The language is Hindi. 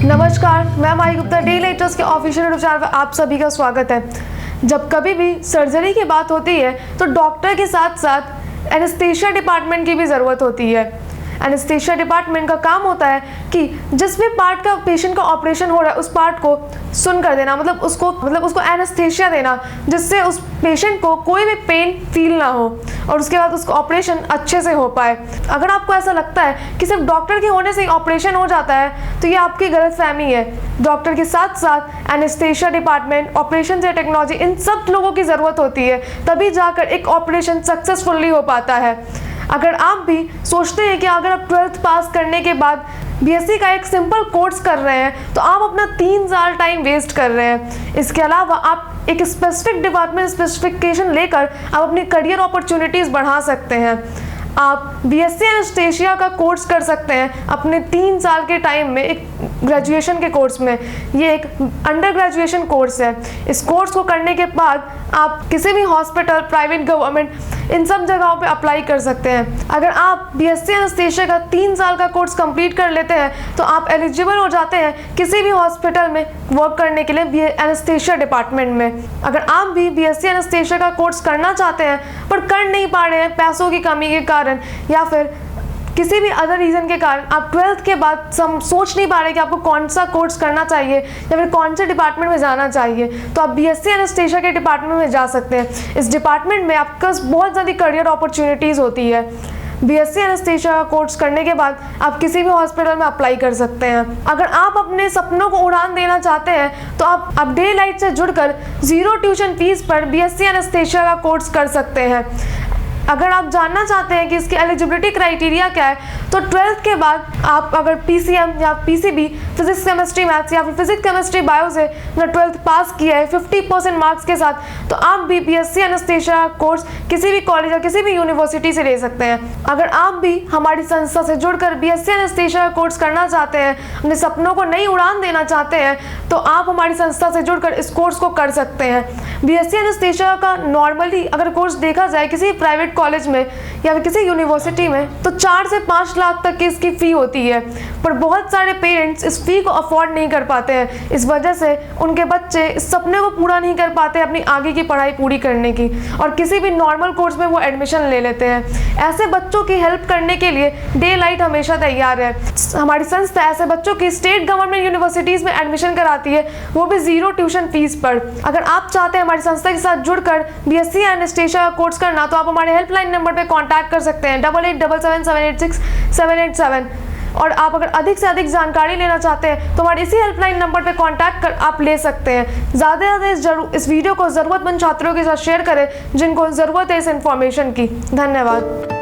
नमस्कार, मैं माही गुप्ता, डे लेटर्स के ऑफिशियल यूट्यूब चैनल पर आप सभी का स्वागत है। जब कभी भी सर्जरी की बात होती है तो डॉक्टर के साथ साथ एनेस्थीसिया डिपार्टमेंट की भी ज़रूरत होती है। एनेस्थीसिया डिपार्टमेंट का काम होता है कि जिस भी पार्ट का पेशेंट का ऑपरेशन हो रहा है उस पार्ट को सुन कर देना, मतलब उसको एनेस्थीसिया देना, जिससे उस पेशेंट को कोई भी पेन फील ना हो और उसके बाद उसका ऑपरेशन अच्छे से हो पाए। अगर आपको ऐसा लगता है कि सिर्फ डॉक्टर के होने से ही ऑपरेशन हो जाता है तो ये आपकी गलतफहमी है। डॉक्टर के साथ साथ एनेस्थीसिया डिपार्टमेंट, ऑपरेशन से टेक्नोलॉजी, इन सब लोगों की ज़रूरत होती है, तभी जाकर एक ऑपरेशन सक्सेसफुली हो पाता है। अगर आप भी सोचते हैं कि अगर आप 12th पास करने के बाद बीएससी का एक सिंपल कोर्स कर रहे हैं तो आप अपना 3 साल टाइम वेस्ट कर रहे हैं। इसके अलावा आप एक स्पेसिफिक डिपार्टमेंट स्पेसिफिकेशन लेकर आप अपनी करियर अपॉर्चुनिटीज़ बढ़ा सकते हैं। आप बीएससी एनेस्थीसिया का कोर्स कर सकते हैं अपने 3 साल के टाइम में, एक ग्रेजुएशन के कोर्स में। ये एक अंडर ग्रेजुएशन कोर्स है। इस कोर्स को करने के बाद आप किसी भी हॉस्पिटल, प्राइवेट, गवर्नमेंट, इन सब जगहों पे अप्लाई कर सकते हैं। अगर आप बीएससी एनेस्थीसिया का 3 साल का कोर्स कंप्लीट कर लेते हैं तो आप एलिजिबल हो जाते हैं किसी भी हॉस्पिटल में वर्क करने के लिए एनेस्थीसिया डिपार्टमेंट में। अगर आप भी बीएससी एनेस्थीसिया का कोर्स करना चाहते हैं पर कर नहीं पा रहे हैं पैसों की कमी के कारण या फिर किसी भी अदर रीज़न के कारण, आप 12th के बाद सोच नहीं पा रहे कि आपको कौन सा कोर्स करना चाहिए या फिर कौन से डिपार्टमेंट में जाना चाहिए, तो आप बीएससी एनेस्थीसिया के डिपार्टमेंट में जा सकते हैं। इस डिपार्टमेंट में आपके पास बहुत ज़्यादा करियर अपॉर्चुनिटीज़ होती है। बीएससी एनेस्थीसिया का कोर्स करने के बाद आप किसी भी हॉस्पिटल में अप्लाई कर सकते हैं। अगर आप अपने सपनों को उड़ान देना चाहते हैं तो आप डे लाइट से जुड़कर 0 ट्यूशन फीस पर बीएससी एनेस्थीसिया का कोर्स कर सकते हैं। अगर आप जानना चाहते हैं कि इसकी एलिजिबिलिटी क्राइटेरिया क्या है तो 12th के बाद आप अगर पीसीएम या पीसीबी, फिजिक्स केमिस्ट्री मैथ्स या फिर फिजिक्स केमिस्ट्री बायो से 12th पास किया है 50% मार्क्स के साथ, तो आप भी बीएससी एनेस्थीसिया कोर्स किसी भी कॉलेज या किसी भी यूनिवर्सिटी से ले सकते हैं। अगर आप भी हमारी संस्था से जुड़कर बीएससी एनेस्थीसिया कोर्स करना चाहते हैं, अपने सपनों को नई उड़ान देना चाहते हैं, तो आप हमारी संस्था से जुड़कर इस कोर्स को कर सकते हैं। बीएससी एनेस्थीसिया का नॉर्मली अगर कोर्स देखा जाए किसी प्राइवेट कॉलेज में या फिर किसी यूनिवर्सिटी में तो 4 से 5 लाख तक की इसकी फ़ी होती है, पर बहुत सारे पेरेंट्स इस फ़ी को अफोर्ड नहीं कर पाते हैं। इस वजह से उनके बच्चे इस सपने को पूरा नहीं कर पाते अपनी आगे की पढ़ाई पूरी करने की और किसी भी नॉर्मल कोर्स में वो एडमिशन ले लेते हैं। ऐसे बच्चों की हेल्प करने के लिए डे लाइट हमेशा तैयार है। हमारी संस्था ऐसे बच्चों की स्टेट गवर्नमेंट यूनिवर्सिटीज़ में एडमिशन कराती है, वो भी 0 ट्यूशन फीस पर। अगर आप चाहते हैं हमारी संस्था के साथ जुड़कर बीएससी एनेस्थीसिया का कोर्स करना तो आप हमारे हेल्पलाइन नंबर पे कांटेक्ट कर सकते हैं 8877786787। और आप अगर अधिक से अधिक जानकारी लेना चाहते हैं तो हमारे इसी हेल्पलाइन नंबर पे कांटेक्ट कर आप ले सकते हैं। ज़्यादा से ज़्यादा इस वीडियो को ज़रूरतमंद छात्रों के साथ शेयर करें जिनको ज़रूरत है इस इंफॉर्मेशन की। धन्यवाद।